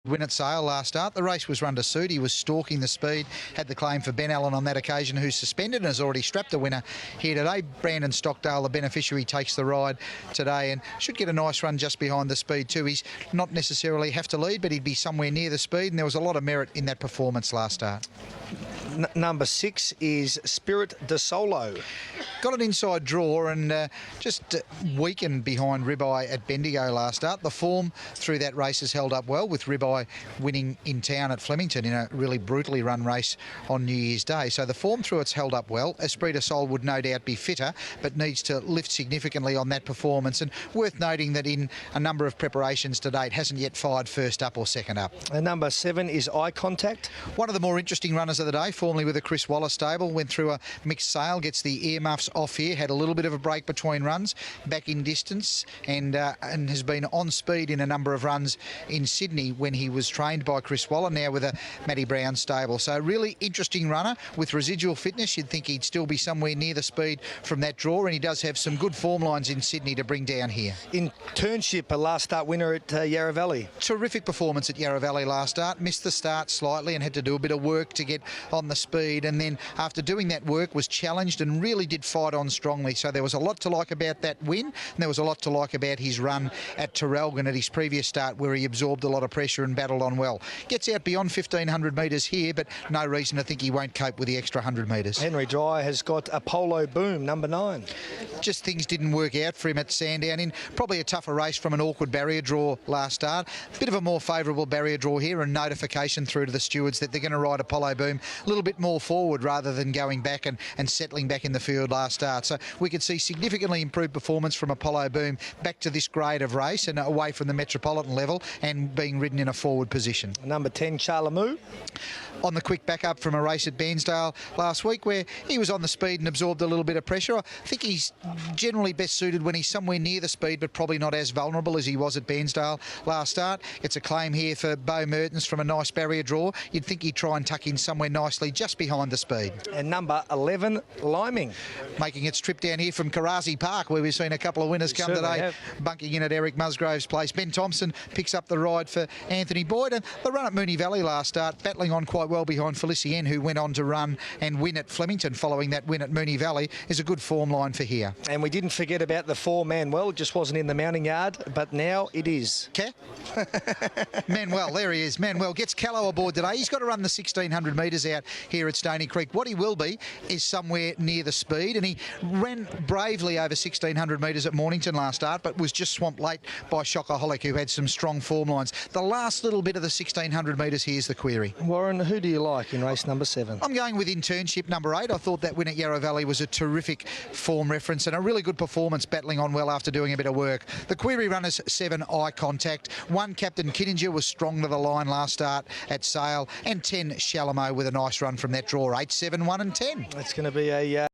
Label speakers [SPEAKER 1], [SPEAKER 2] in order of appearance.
[SPEAKER 1] Win at Sale last start. The race was run to suit. He was stalking the speed, had the claim for Ben Allen on that occasion, who's suspended and has already strapped a winner here today. Brandon Stockdale, the beneficiary, takes the ride today and should get a nice run just behind the speed too. He's not necessarily have to lead, but he'd be somewhere near the speed, and there was a lot of merit in that performance last start.
[SPEAKER 2] Number 6 is Spirit de Solo.
[SPEAKER 1] Got an inside draw and just weakened behind Ribeye at Bendigo last start. The form through that race has held up well, with Ribeye winning in town at Flemington in a really brutally run race on New Year's Day. So the form through it's held up well. Esprit de Sol would no doubt be fitter, but needs to lift significantly on that performance. And worth noting that in a number of preparations to date, hasn't yet fired first up or second up.
[SPEAKER 2] And number 7 is Eye Contact.
[SPEAKER 1] One of the more interesting runners of the day, formerly with the Chris Waller stable, went through a mixed sale, gets the earmuffs off here, had a little bit of a break between runs, back in distance, and has been on speed in a number of runs in Sydney when he was trained by Chris Waller, now with a Matty Brown stable. So really interesting runner with residual fitness. You'd think he'd still be somewhere near the speed from that draw, and he does have some good form lines in Sydney to bring down here.
[SPEAKER 2] Internship, a last start winner at Yarra Valley.
[SPEAKER 1] Terrific performance at Yarra Valley last start. Missed the start slightly and had to do a bit of work to get on the speed, and then after doing that work was challenged and really did fight on strongly. So there was a lot to like about that win, and there was a lot to like about his run at Terrelgan at his previous start, where he absorbed a lot of pressure and battled on well. Gets out beyond 1,500 metres here, but no reason to think he won't cope with the extra 100 metres.
[SPEAKER 2] Henry Dry has got a Polo Boom, number 9.
[SPEAKER 1] Just things didn't work out for him at Sandown in probably a tougher race from an awkward barrier draw last start. Bit of a more favourable barrier draw here, and notification through to the stewards that they're going to ride Apollo Boom a little bit more forward rather than going back and settling back in the field last start. So we could see significantly improved performance from Apollo Boom back to this grade of race and away from the metropolitan level and being ridden in a forward position.
[SPEAKER 2] Number 10, Charlemont.
[SPEAKER 1] On the quick back up from a race at Bairnsdale last week where he was on the speed and absorbed a little bit of pressure. I think he's generally best suited when he's somewhere near the speed, but probably not as vulnerable as he was at Bairnsdale last start. It's a claim here for Beau Mertens from a nice barrier draw. You'd think he'd try and tuck in somewhere nicely just behind the speed.
[SPEAKER 2] And number 11, Liming.
[SPEAKER 1] Making its trip down here from Karasi Park, where we've seen a couple of winners come today, bunking in at Eric Musgrove's place. Ben Thompson picks up the ride for Anthony Boyd, and the run at Moonee Valley last start, battling on quite well behind Felicien, who went on to run and win at Flemington following that win at Moonee Valley, is a good form line for here.
[SPEAKER 2] And we didn't forget about the 4 Manuel, just wasn't in the mounting yard, but now it is.
[SPEAKER 1] Okay. Manuel, there he is. Manuel gets Callow aboard today. He's got to run the 1,600 metres out here at Stony Creek. What he will be is somewhere near the speed, and he ran bravely over 1,600 metres at Mornington last start, but was just swamped late by Shockaholic, who had some strong form lines. The last little bit of the 1,600 metres here's the query.
[SPEAKER 2] Warren, who do you like in race number 7?
[SPEAKER 1] I'm going with Internship number 8. I thought that win at Yarra Valley was a terrific form reference and a really good performance, battling on well after doing a bit of work. The query runners 7, Eye Contact. 1, Captain Kittinger, was strong to the line last start at Sale, and 10, Charlemont, with a nice run from that draw. 8, 7, 1 and 10.
[SPEAKER 2] That's going to be a